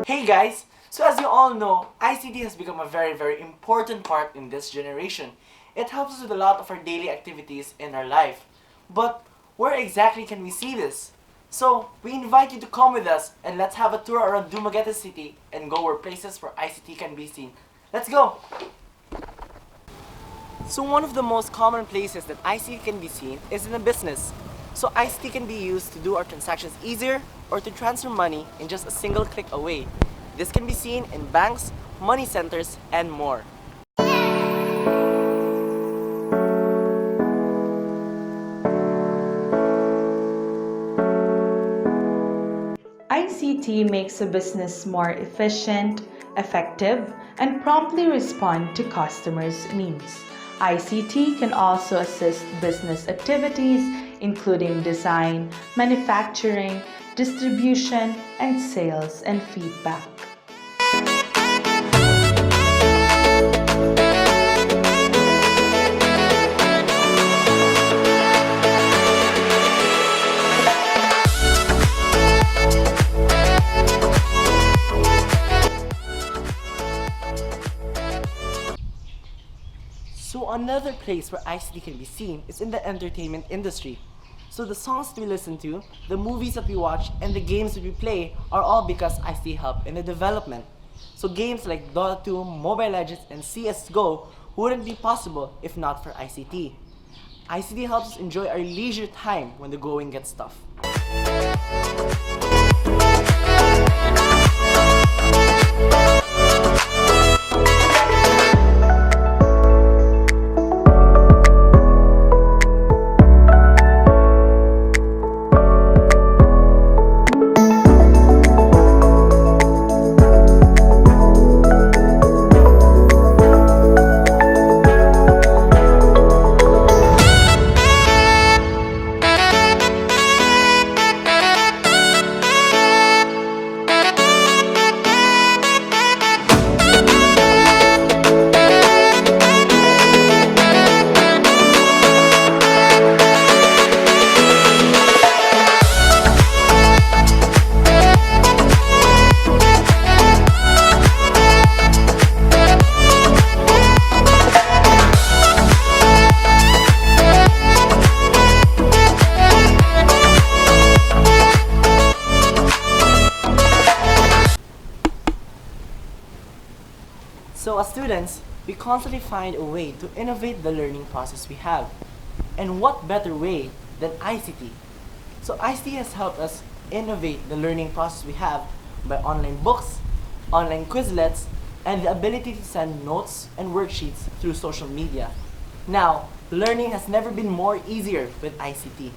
Hey guys! So as you all know, ICT has become a very important part in this generation. It helps us with a lot of our daily activities in our life. But where exactly can we see this? So we invite you to come with us and let's have a tour around Dumaguete City and go where places where ICT can be seen. Let's go! So one of the most common places that ICT can be seen is in a business. So ICT can be used to do our transactions easier or to transfer money in just a single click away. This can be seen in banks, money centers, and more. ICT makes a business more efficient, effective, and promptly respond to customers' needs. ICT can also assist business activities including design, manufacturing, distribution, and sales and feedback. So another place where ICT can be seen is in the entertainment industry. So the songs that we listen to, the movies that we watch, and the games that we play are all because ICT helped in the development. So games like Dota 2, Mobile Legends, and CSGO wouldn't be possible if not for ICT. ICT helps us enjoy our leisure time when the going gets tough. So as students, we constantly find a way to innovate the learning process we have. And what better way than ICT? So ICT has helped us innovate the learning process we have by online books, online Quizlets, and the ability to send notes and worksheets through social media. Now, learning has never been more easier with ICT.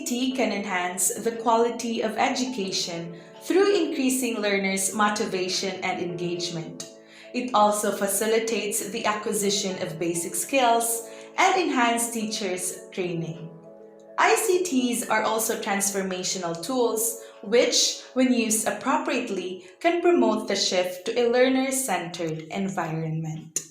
ICT can enhance the quality of education through increasing learners' motivation and engagement. It also facilitates the acquisition of basic skills and enhance teachers' training. ICTs are also transformational tools which, when used appropriately, can promote the shift to a learner-centered environment.